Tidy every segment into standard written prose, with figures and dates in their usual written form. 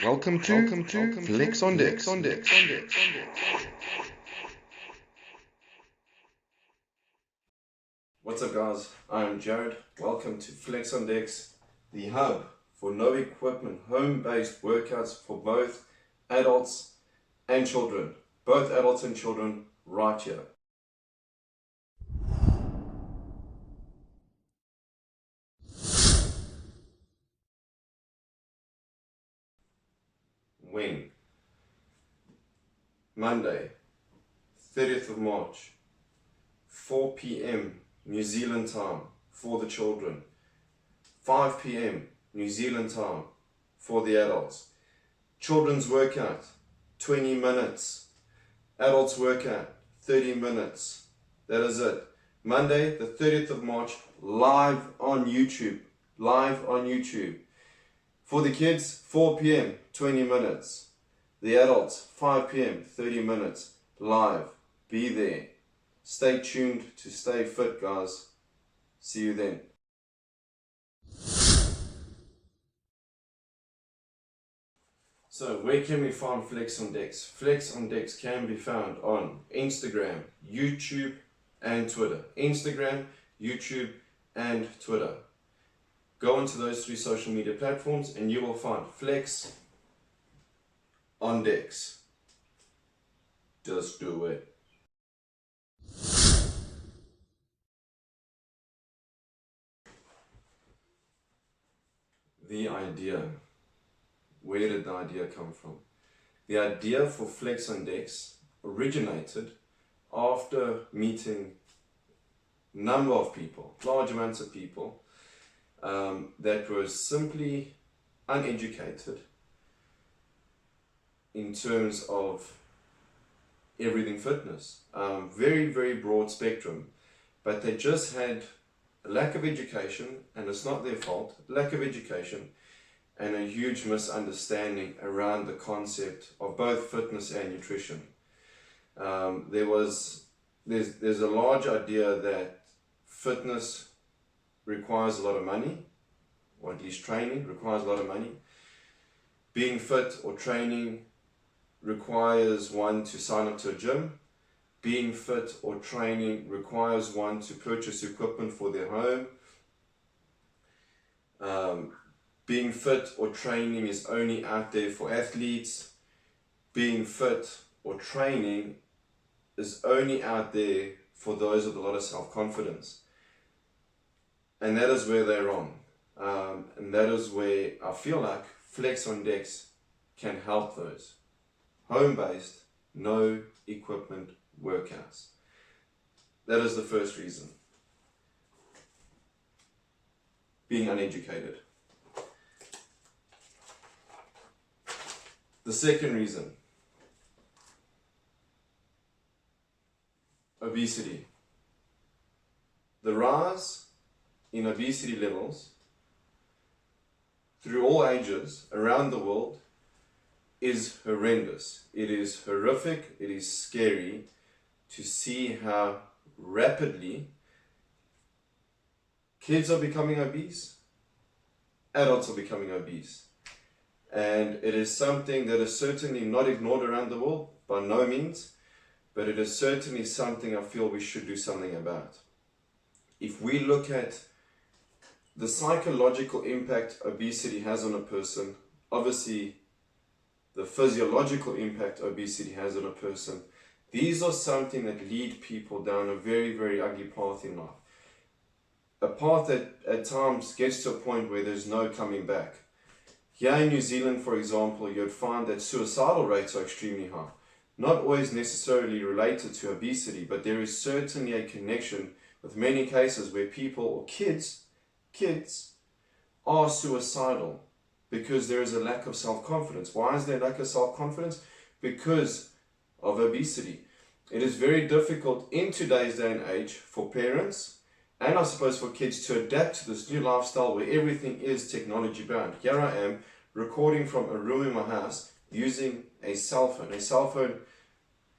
Welcome to Flex on Decks. What's up guys, I'm Jared. Welcome to Flex on Decks, the hub for no equipment, home-based workouts for both adults and children. Both adults and children right here. When? Monday, 30th of March, 4 p.m. New Zealand time for the children, 5 p.m. New Zealand time for the adults. Children's workout, 20 minutes. Adults workout, 30 minutes. That is it. Monday, the 30th of March, live on YouTube. For the kids, 4 p.m., 20 minutes. The adults, 5 p.m., 30 minutes. Live. Be there. Stay tuned to stay fit, guys. See you then. So where can we find Flex on Decks? Flex on Decks can be found on Instagram, YouTube and Twitter. Instagram, YouTube and Twitter. Go into those three social media platforms and you will find Flex on Decks. Just do it. The idea. Where did the idea come from? The idea for Flex on Decks originated after meeting a number of people, large amounts of people, that were simply uneducated in terms of everything fitness. Very, very broad spectrum, but they just had a lack of education, and it's not their fault, lack of education, and a huge misunderstanding around the concept of both fitness and nutrition. There's a large idea that fitness requires a lot of money, or at least training requires a lot of money. Being fit or training requires one to sign up to a gym. Being fit or training requires one to purchase equipment for their home. Being fit or training is only out there for athletes. Being fit or training is only out there for those with a lot of self-confidence. And that is where they're wrong. And that is where I feel like Flex on Decks can help those. Home-based, no equipment workouts. That is the first reason. Being uneducated. The second reason, obesity. The rise in obesity levels through all ages around the world is horrendous. It is horrific, it is scary to see how rapidly kids are becoming obese, adults are becoming obese. And it is something that is certainly not ignored around the world, by no means, but it is certainly something I feel we should do something about. If we look at the psychological impact obesity has on a person, obviously the physiological impact obesity has on a person, these are something that lead people down a very, very ugly path in life. A path that at times gets to a point where there's no coming back. Here in New Zealand, for example, you'd find that suicidal rates are extremely high. Not always necessarily related to obesity, but there is certainly a connection with many cases where people or kids are suicidal because there is a lack of self-confidence. Why is there a lack of self-confidence? Because of obesity. It is very difficult in today's day and age for parents and I suppose for kids to adapt to this new lifestyle where everything is technology bound. Here I am recording from a room in my house using a cell phone. A cell phone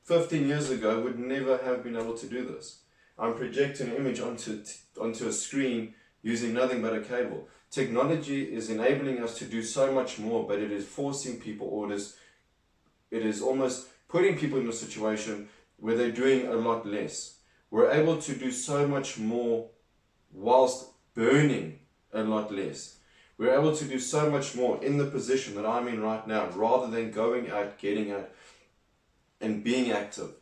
15 years ago would never have been able to do this. I'm projecting an image onto a screen using nothing but a cable. technology is enabling us to do so much more, but it is forcing people, or it is almost putting people in a situation where they're doing a lot less. We're able to do so much more whilst burning a lot less. We're able to do so much more in the position that I'm in right now, rather than going out, getting out, and being active.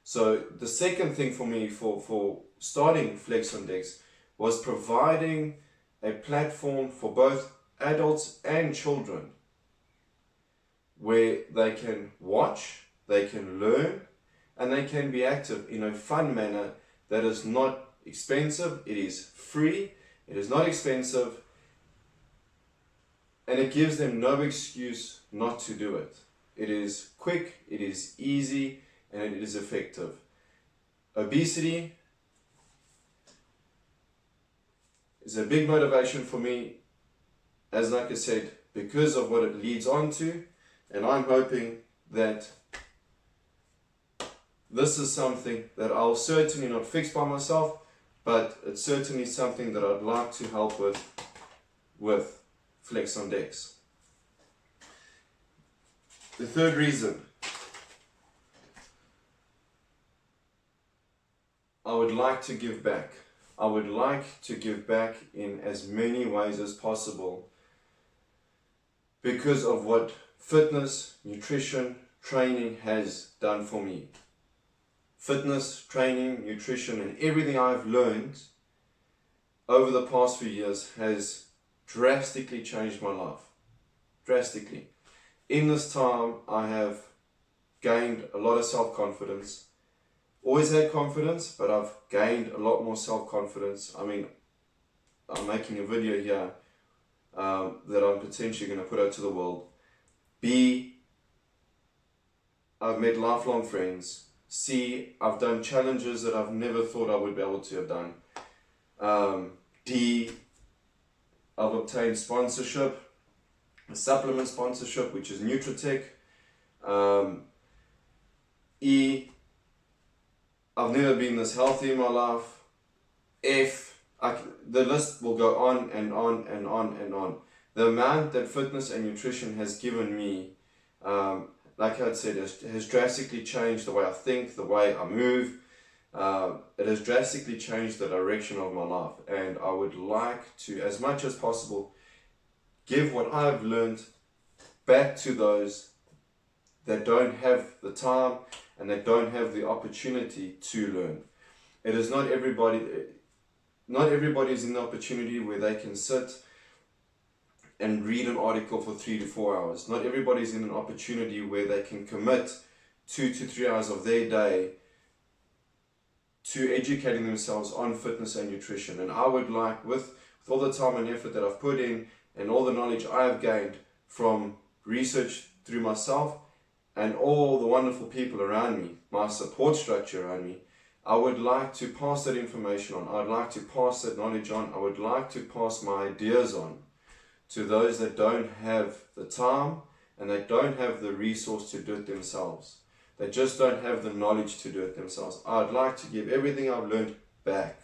So the second thing for me for starting Flex on Decks was providing a platform for both adults and children where they can watch, they can learn, and they can be active in a fun manner that is not expensive. It is free, it is not expensive, and it gives them no excuse not to do it. It is quick, it is easy, and it is effective. Obesity is a big motivation for me, as like I said, because of what it leads on to, and I'm hoping that this is something that I'll certainly not fix by myself, but it's certainly something that I'd like to help with Flex on Decks. The third reason I would like to give back. I would like to give back in as many ways as possible because of what fitness, nutrition, training has done for me. Fitness, training, nutrition, and everything I've learned over the past few years has drastically changed my life. Drastically. In this time, I have gained a lot of self-confidence. Always had confidence, but I've gained a lot more self-confidence. I mean, I'm making a video here that I'm potentially going to put out to the world. B, I've made lifelong friends. C, I've done challenges that I've never thought I would be able to have done. D, I've obtained sponsorship, a supplement sponsorship, which is Nutritech. E, I've never been this healthy in my life. F, the list will go on and on and on and on. The amount that fitness and nutrition has given me, like I said, has drastically changed the way I think, the way I move. It has drastically changed the direction of my life, and I would like to, as much as possible, give what I've learned back to those that don't have the time and that don't have the opportunity to learn. It is not everybody is in the opportunity where they can sit and read an article for 3 to 4 hours. Not everybody is in an opportunity where they can commit 2 to 3 hours of their day to educating themselves on fitness and nutrition. And I would like, with all the time and effort that I've put in and all the knowledge I have gained from research through myself and all the wonderful people around me, my support structure around me, I would like to pass that information on. I'd like to pass that knowledge on. I would like to pass my ideas on to those that don't have the time and they don't have the resource to do it themselves. They just don't have the knowledge to do it themselves. I'd like to give everything I've learned back.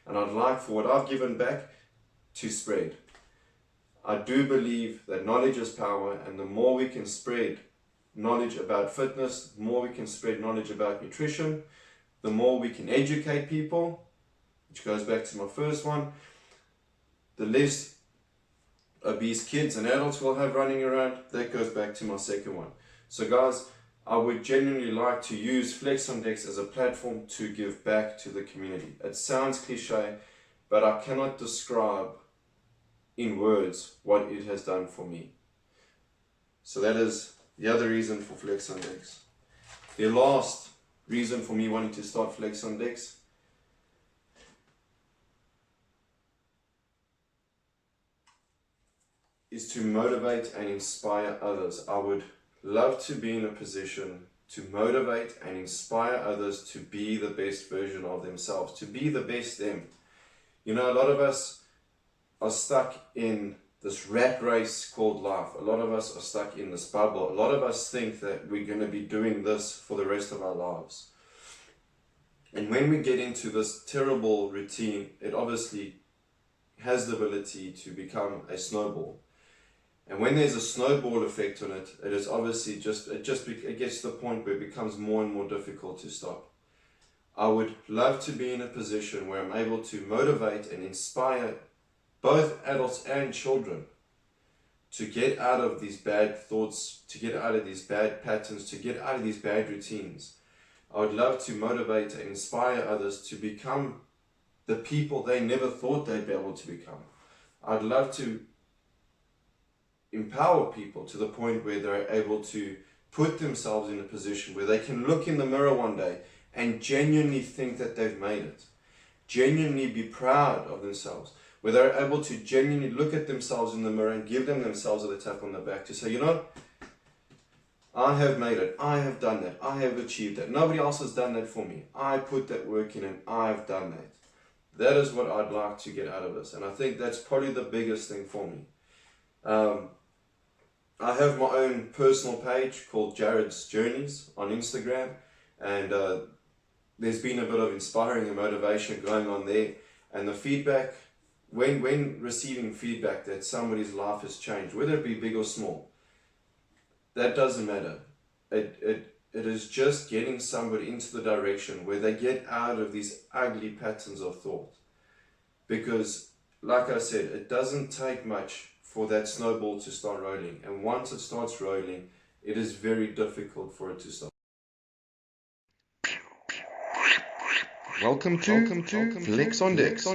And I'd like for what I've given back to spread. I do believe that knowledge is power, and the more we can spread knowledge about fitness, the more we can spread knowledge about nutrition, the more we can educate people, which goes back to my first one, the less obese kids and adults we'll have running around. That goes back to my second one. So guys, I would genuinely like to use Flex on Decks as a platform to give back to the community. It sounds cliche, but I cannot describe in words what it has done for me. So that is the other reason for Flex on Decks. The last reason for me wanting to start Flex on Decks is to motivate and inspire others. I would love to be in a position to motivate and inspire others to be the best version of themselves, to be the best them. You know, a lot of us are stuck in this rat race called life. A lot of us are stuck in this bubble. A lot of us think that we're going to be doing this for the rest of our lives. And when we get into this terrible routine, it obviously has the ability to become a snowball. And when there's a snowball effect on it, it is obviously it gets to the point where it becomes more and more difficult to stop. I would love to be in a position where I'm able to motivate and inspire both adults and children to get out of these bad thoughts, to get out of these bad patterns, to get out of these bad routines. I would love to motivate and inspire others to become the people they never thought they'd be able to become. I'd love to empower people to the point where they're able to put themselves in a position where they can look in the mirror one day and genuinely think that they've made it. Genuinely be proud of themselves. Where they're able to genuinely look at themselves in the mirror and give themselves a tap on the back to say, you know, I have made it. I have done that. I have achieved that. Nobody else has done that for me. I put that work in and I've done that. That is what I'd like to get out of this. And I think that's probably the biggest thing for me. I have my own personal page called Jared's Journeys on Instagram. And there's been a bit of inspiring and motivation going on there. And the feedback, when receiving feedback that somebody's life has changed, whether it be big or small, that doesn't matter. It is just getting somebody into the direction where they get out of these ugly patterns of thought. Because, like I said, it doesn't take much for that snowball to start rolling. And once it starts rolling, it is very difficult for it to stop. Welcome to Flex on Dex.